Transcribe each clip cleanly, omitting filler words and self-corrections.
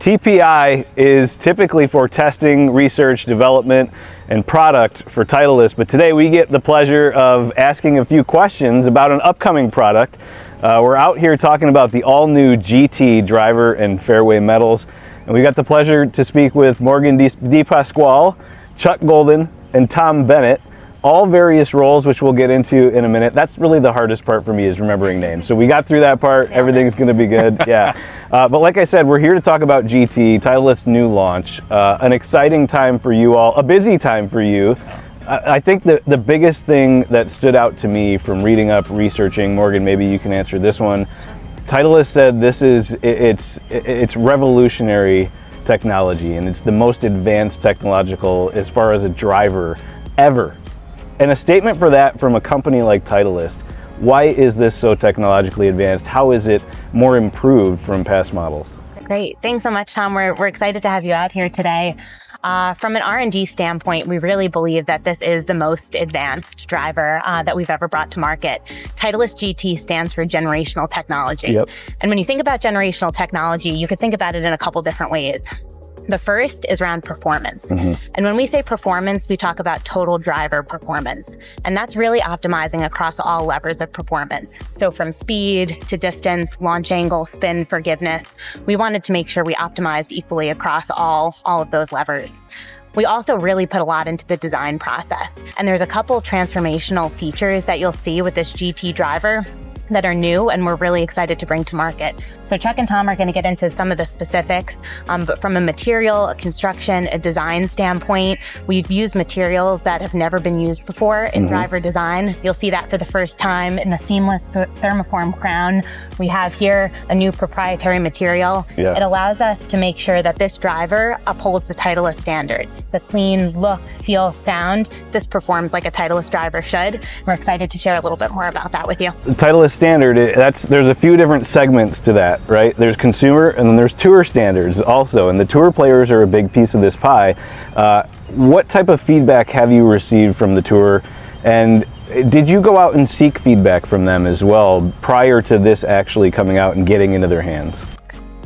TPI is typically for testing, research, development, and product for Titleist, but today we get the pleasure of asking a few questions about an upcoming product. We're out here talking about the all-new GT driver and fairway metals, and we got the pleasure to speak with Morgan DePasquale, Chuck Golden, and Tom Bennett, all various roles, which we'll get into in a minute. That's really the hardest part for me, is remembering names. So we got through that part. Everything's going to be good. Yeah. But like I said, we're here to talk about GT, Titleist's new launch. An exciting time for you all, a busy time for you. I think the biggest thing that stood out to me from reading up, researching, Morgan, maybe you can answer this one. Titleist said it's revolutionary technology, and it's the most advanced technological as far as a driver ever. And a statement for that from a company like Titleist. Why is this so technologically advanced? How is it more improved from past models? Great. Thanks so much, Tom. We're excited to have you out here today. From an R&D standpoint, we really believe that this is the most advanced driver that we've ever brought to market. Titleist GT stands for generational technology. Yep. And when you think about generational technology, you could think about it in a couple different ways. The first is around performance. And when we say performance, we talk about total driver performance. And that's really optimizing across all levers of performance. So from speed to distance, launch angle, spin, forgiveness, we wanted to make sure we optimized equally across all of those levers. We also really put a lot into the design process. And there's a couple transformational features that you'll see with this GT driver that are new and we're really excited to bring to market. So Chuck and Tom are going to get into some of the specifics, but from a material, a construction, a design standpoint, we've used materials that have never been used before in driver design. You'll see that for the first time in the seamless thermoform crown. We have here a new proprietary material. Yeah. It allows us to make sure that this driver upholds the Titleist standards. The clean look, feel, sound, this performs like a Titleist driver should. We're excited to share a little bit more about that with you. The Titleist standard, there's a few different segments to that, right? There's consumer and then there's tour standards also, and the tour players are a big piece of this pie. What type of feedback have you received from the tour, and did you go out and seek feedback from them as well prior to this actually coming out and getting into their hands?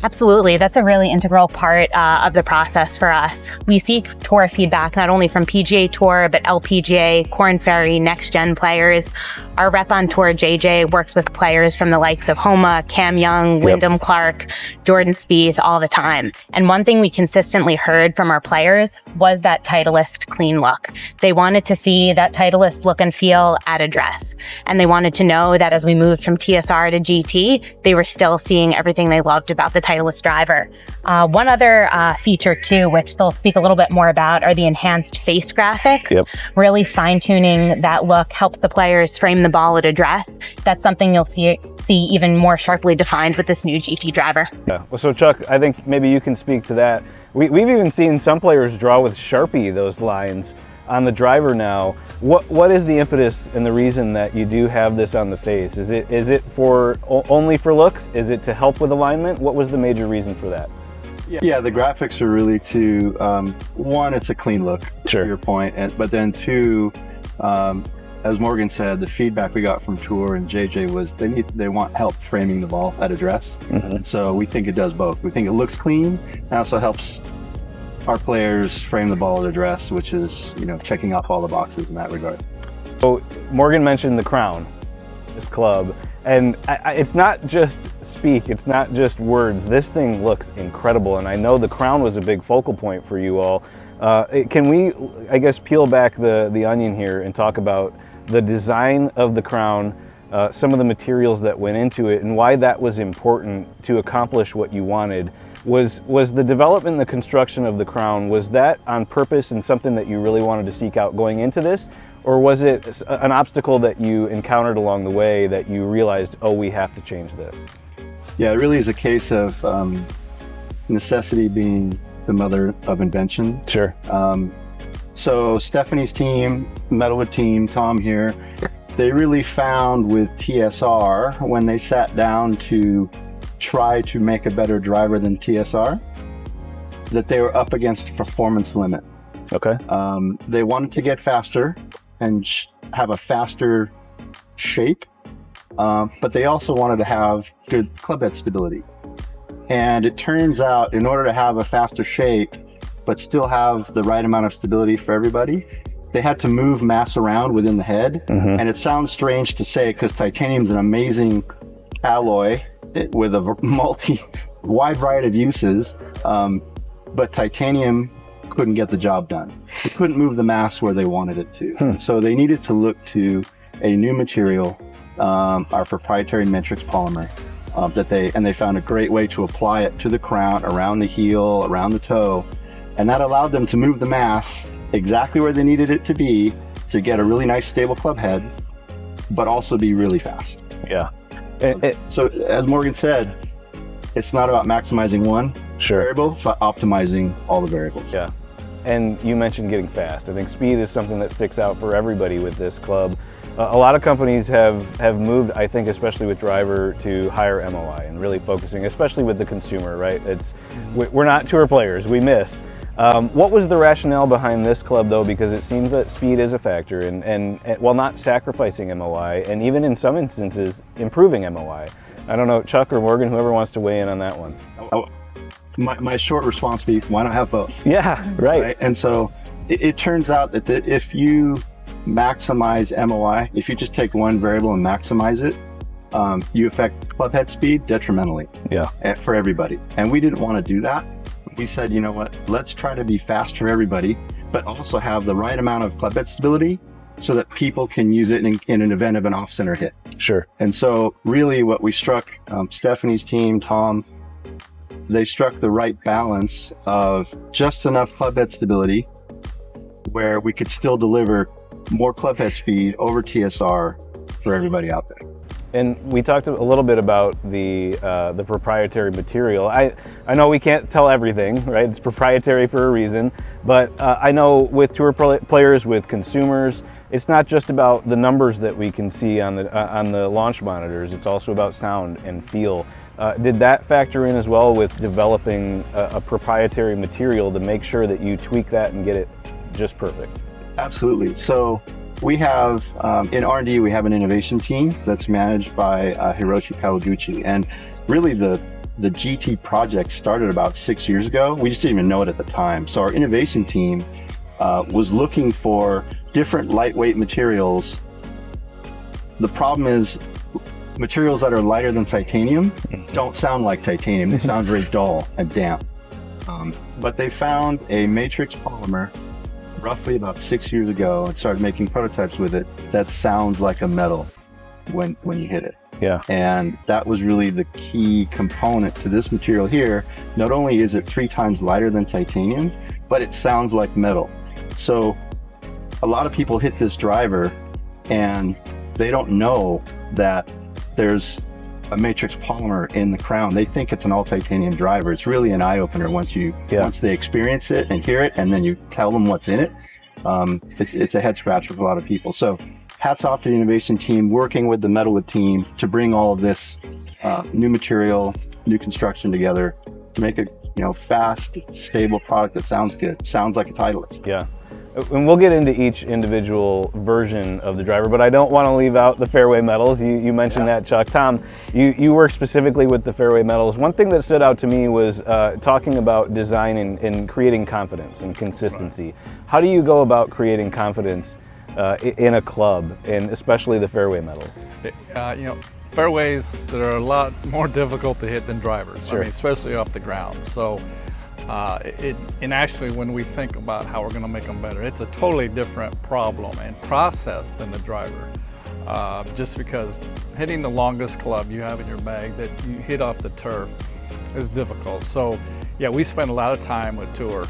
Absolutely. That's a really integral part of the process for us. We seek tour feedback not only from PGA Tour, but LPGA, Korn Ferry, Next Gen players. Our rep on tour, JJ, works with players from the likes of Homa, Cam Young, Wyndham Clark, Jordan Spieth all the time. And one thing we consistently heard from our players was that Titleist clean look. They wanted to see that Titleist look and feel at address. And they wanted to know that as we moved from TSR to GT, they were still seeing everything they loved about the Titleist driver. One other feature too, which they'll speak a little bit more about, are the enhanced face graphic. Yep. Really fine-tuning that look helps the players frame the ball at address. That's something you'll see even more sharply defined with this new GT driver. Yeah. Well, so Chuck, I think maybe you can speak to that. We've even seen some players draw with Sharpie those lines on the driver now. What is the impetus and the reason that you do have this on the face? Is it for only for looks? Is it to help with alignment? What was the major reason for that? Yeah, the graphics are really to, one, it's a clean look, Sure. to your point, but then two, as Morgan said, the feedback we got from Tour and JJ was they want help framing the ball at address. And so we think it does both. We think it looks clean and also helps our players frame the ball at address, which is, checking off all the boxes in that regard. So Morgan mentioned the crown, this club, and it's not just speak, it's not just words. This thing looks incredible, and I know the crown was a big focal point for you all. Can we, I guess, peel back the onion here and talk about the design of the crown, some of the materials that went into it, and why that was important to accomplish what you wanted? Was the development, the construction of the crown, was that on purpose and something that you really wanted to seek out going into this? Or was it an obstacle that you encountered along the way that you realized, oh, we have to change this? Yeah, it really is a case of necessity being the mother of invention. Sure. So Stephanie's team, Metalwood team, Tom here, they really found with TSR, when they sat down to try to make a better driver than TSR, that they were up against a performance limit. Okay. They wanted to get faster and have a faster shape, but they also wanted to have good club head stability. And it turns out, in order to have a faster shape, but still have the right amount of stability for everybody, they had to move mass around within the head. And it sounds strange to say because titanium is an amazing alloy with a wide variety of uses, but titanium couldn't get the job done. It couldn't move the mass where they wanted it to. So they needed to look to a new material, our proprietary matrix polymer, they found a great way to apply it to the crown, around the heel, around the toe, and that allowed them to move the mass exactly where they needed it to be to get a really nice stable club head, but also be really fast. Yeah. So as Morgan said, it's not about maximizing one variable, but optimizing all the variables. Yeah. And you mentioned getting fast. I think speed is something that sticks out for everybody with this club. A lot of companies have moved, I think, especially with driver, to higher MOI and really focusing, especially with the consumer, right? We're not tour players, we miss. What was the rationale behind this club though? Because it seems that speed is a factor and while not sacrificing MOI, and even in some instances, improving MOI. I don't know, Chuck or Morgan, whoever wants to weigh in on that one. My short response would be, why not have both? Yeah, right. And so it turns out that if you maximize MOI, if you just take one variable and maximize it, you affect club head speed detrimentally for everybody. And we didn't want to do that. We said, you know what, let's try to be fast for everybody, but also have the right amount of club head stability so that people can use it in an event of an off-center hit. Sure. And so really what we struck, Stephanie's team, Tom, they struck the right balance of just enough club head stability where we could still deliver more club head speed over TSR for everybody out there. And we talked a little bit about the proprietary material. I know we can't tell everything, right? It's proprietary for a reason, but I know with tour players, with consumers, it's not just about the numbers that we can see on the launch monitors. It's also about sound and feel. Did that factor in as well with developing a proprietary material to make sure that you tweak that and get it just perfect? Absolutely. So we have, in R&D, we have an innovation team that's managed by Hiroshi Kawaguchi. And really the GT project started about 6 years ago. We just didn't even know it at the time. So our innovation team was looking for different lightweight materials. The problem is materials that are lighter than titanium don't sound like titanium. They sound very dull and damp. But they found a matrix polymer roughly about 6 years ago and started making prototypes with it that sounds like a metal when you hit it. Yeah. And that was really the key component to this material here. Not only is it 3 times lighter than titanium, but it sounds like metal. So a lot of people hit this driver and they don't know that there's a matrix polymer in the crown. They think it's an all titanium driver. It's really an eye-opener once they experience it and hear it, and then you tell them what's in it. It's a head scratcher for a lot of people. So hats off to the innovation team working with the Metalwood team to bring all of this new material, new construction together to make a fast, stable product that sounds good, sounds like a Titleist. Yeah. And we'll get into each individual version of the driver, but I don't want to leave out the Fairway metals. You mentioned that, Chuck. Tom, you work specifically with the Fairway metals. One thing that stood out to me was talking about design and creating confidence and consistency. Right. How do you go about creating confidence in a club, and especially the Fairway metals? Fairways that are a lot more difficult to hit than drivers. Sure. I mean, especially off the ground. So. And actually, when we think about how we're going to make them better, it's a totally different problem and process than the driver. Just because hitting the longest club you have in your bag that you hit off the turf is difficult. So, yeah, we spend a lot of time with Tour.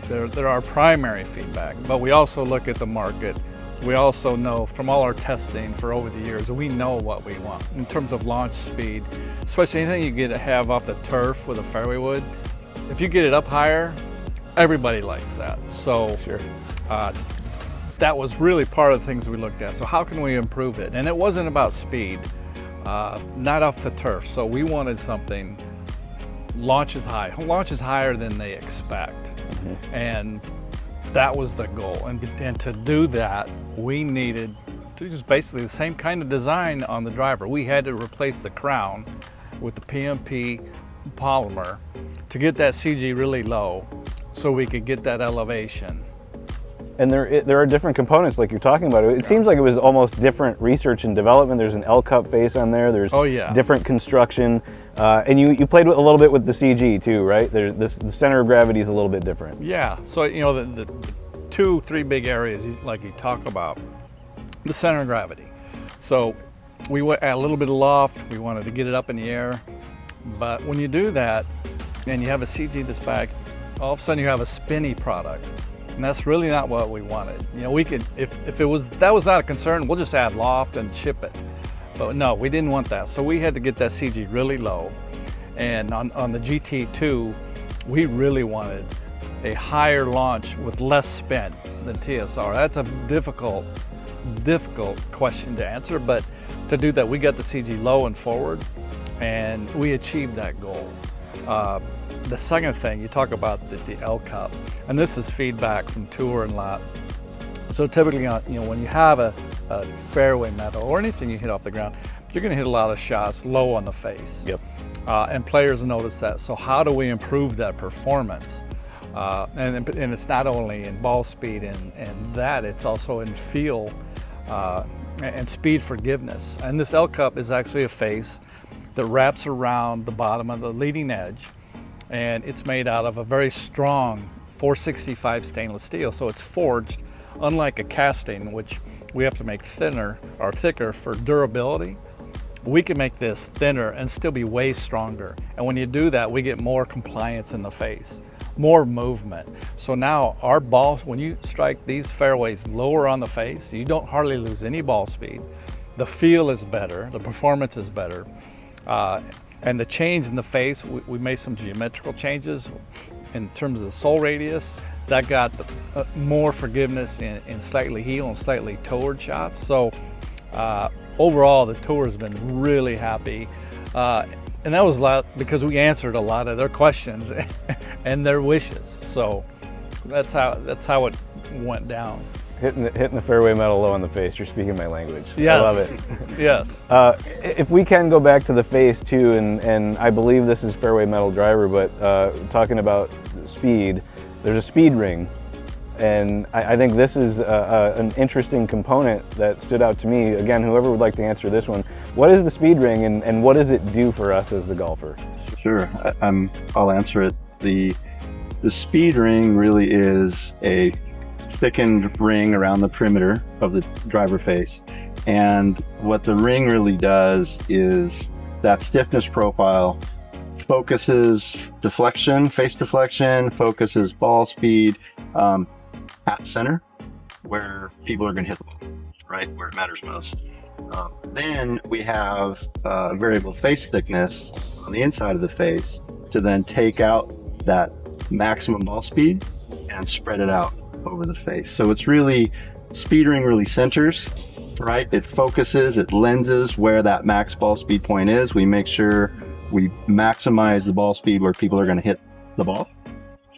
They're our primary feedback, but we also look at the market. We also know from all our testing for over the years, we know what we want in terms of launch speed, especially anything you get to have off the turf with a fairway wood. If you get it up higher, everybody likes that. So sure. That was really part of the things we looked at. So how can we improve it? And it wasn't about speed, not off the turf. So we wanted something launches higher than they expect. Mm-hmm. And that was the goal. And to do that, we needed to use basically the same kind of design on the driver. We had to replace the crown with the PMP polymer to get that CG really low so we could get that elevation. And there are different components like you're talking about. It seems like it was almost different research and development. There's an L-cup face on there. There's different construction. And you played a little bit with the CG too, right? The center of gravity is a little bit different. Yeah, so you know the 2-3 big areas like you talk about, the center of gravity. So we went at a little bit of loft. We wanted to get it up in the air. But when you do that and you have a CG that's back, all of a sudden you have a spinny product. And that's really not what we wanted. You know, we could, if that was not a concern, we'll just add loft and ship it. But no, we didn't want that. So we had to get that CG really low. And on the GT2, we really wanted a higher launch with less spin than TSR. That's a difficult question to answer, but to do that, we got the CG low and forward, and we achieved that goal. The second thing, you talk about the L-cup, and this is feedback from tour and lap. So typically, you know, when you have a fairway metal or anything you hit off the ground, you're going to hit a lot of shots low on the face. Yep. And players notice that. So how do we improve that performance? And it's not only in ball speed and that, it's also in feel and speed forgiveness. And this L-cup is actually a face that wraps around the bottom of the leading edge, and it's made out of a very strong 465 stainless steel. So it's forged, unlike a casting, which we have to make thinner or thicker for durability. We can make this thinner and still be way stronger. And when you do that, we get more compliance in the face, more movement. So now our balls, when you strike these fairways lower on the face, you don't hardly lose any ball speed. The feel is better, the performance is better. And the change in the face, we made some geometrical changes in terms of the sole radius. That got more forgiveness in slightly heel and slightly toward shots. So overall, the tour has been really happy. And that was a lot because we answered a lot of their questions and their wishes. So that's how it went down. Hitting the fairway metal low on the face, you're speaking my language. Yes. I love it. Yes. If we can go back to the face too, and I believe this is fairway metal driver, but talking about speed, there's a speed ring. And I think this is an interesting component that stood out to me. Again, whoever would like to answer this one, what is the speed ring and what does it do for us as the golfer? Sure, I'll answer it. The speed ring really is a thickened ring around the perimeter of the driver face. And what the ring really does is that stiffness profile focuses deflection, face deflection, focuses ball speed at center where people are going to hit the ball, right? Where it matters most. Then we have variable face thickness on the inside of the face to then take out that maximum ball speed and spread it out over the face. So it's really, speed ring really centers, right? It focuses, it lenses where that max ball speed point is. We make sure we maximize the ball speed where people are going to hit the ball.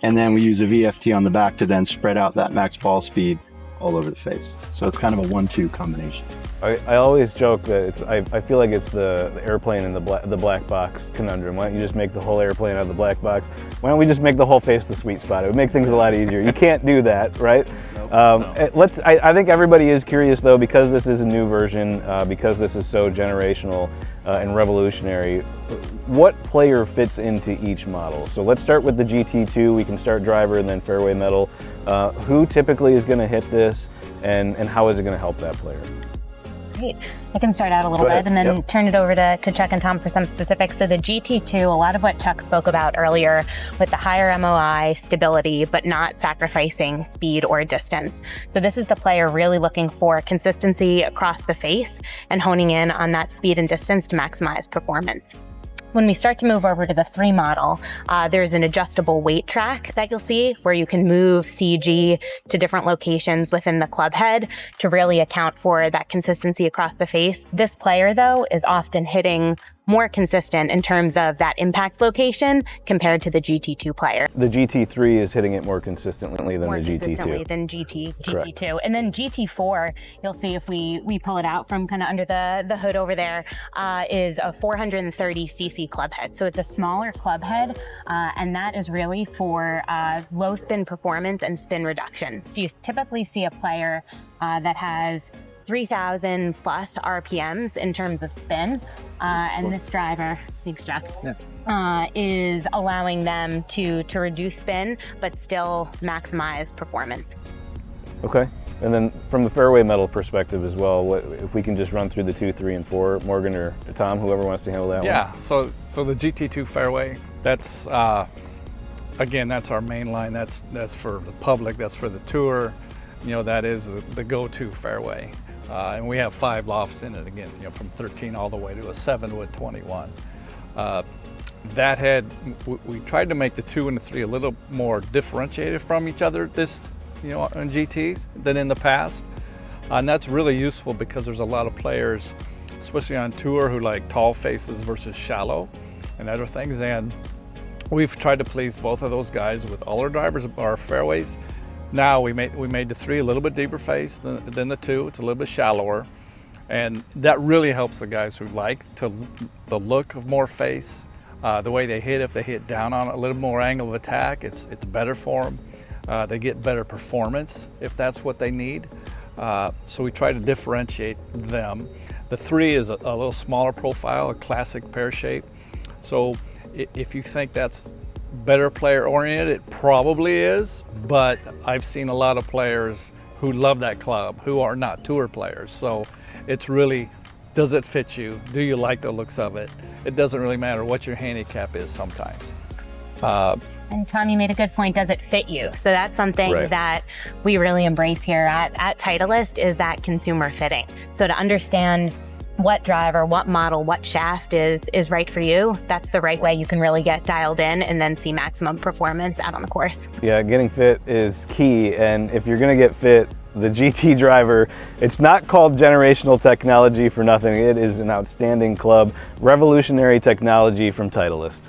And then we use a VFT on the back to then spread out that max ball speed all over the face. So it's kind of a 1-2 combination. I always joke that I feel like it's the airplane in the black box conundrum. Why don't you just make the whole airplane out of the black box? Why don't we just make the whole face the sweet spot? It would make things a lot easier. You can't do that, right? No. I think everybody is curious though, because this is a new version, because this is so generational and revolutionary, what player fits into each model? So let's start with the GT2. We can start driver and then fairway metal. Who typically is going to hit this, and how is it going to help that player? Great. I can start out a little bit and then turn it over to Chuck and Tom for some specifics. So the GT2, a lot of what Chuck spoke about earlier with the higher MOI, stability, but not sacrificing speed or distance. So this is the player really looking for consistency across the face and honing in on that speed and distance to maximize performance. When we start to move over to the 3 model, there's an adjustable weight track that you'll see where you can move CG to different locations within the club head to really account for that consistency across the face. This player, though, is often hitting more consistent in terms of that impact location compared to the GT2 player. The GT3 is hitting it more consistently than More the consistently GT2. than GT2. And then GT4, you'll see if we pull it out from kind of under the hood over there, is a 430 cc club head. So it's a smaller club head, and that is really for low spin performance and spin reduction. So you typically see a player that has 3,000 plus RPMs in terms of spin, and this driver, thanks Jack, is allowing them to reduce spin but still maximize performance. Okay. And then from the fairway metal perspective as well, what, if we can just run through the 2, 3, and 4, Morgan or Tom, whoever wants to handle that one. Yeah, so the GT2 fairway, that's again, that's our main line. That's for the public, that's for the tour. You know, that is the go-to fairway. And we have 5 lofts in it, again, you know, from 13 all the way to a 7-wood 21. That head, we tried to make the 2 and the 3 a little more differentiated from each other you know, on GTs than in the past. And that's really useful because there's a lot of players, especially on tour, who like tall faces versus shallow and other things. And we've tried to please both of those guys with all our drivers, our fairways. Now we made the 3 a little bit deeper face than the 2. It's a little bit shallower, and that really helps the guys who like the look of more face, the way they hit. If they hit down on a little more angle of attack, it's better for them. They get better performance if that's what they need. So we try to differentiate them. The 3 is a little smaller profile, a classic pear shape. So if you think that's better player oriented, it probably is, but I've seen a lot of players who love that club who are not tour players. So it's really, does it fit you? Do you like the looks of it? It doesn't really matter what your handicap is sometimes. And Tom, you made a good point, does it fit you? So that's something that we really embrace here at Titleist, is that consumer fitting. So to understand what driver, what model, what shaft is right for you, that's the right way you can really get dialed in and then see maximum performance out on the course. Yeah, getting fit is key, and if you're going to get fit, the GT driver, it's not called generational technology for nothing. It is an outstanding club, revolutionary technology from Titleist.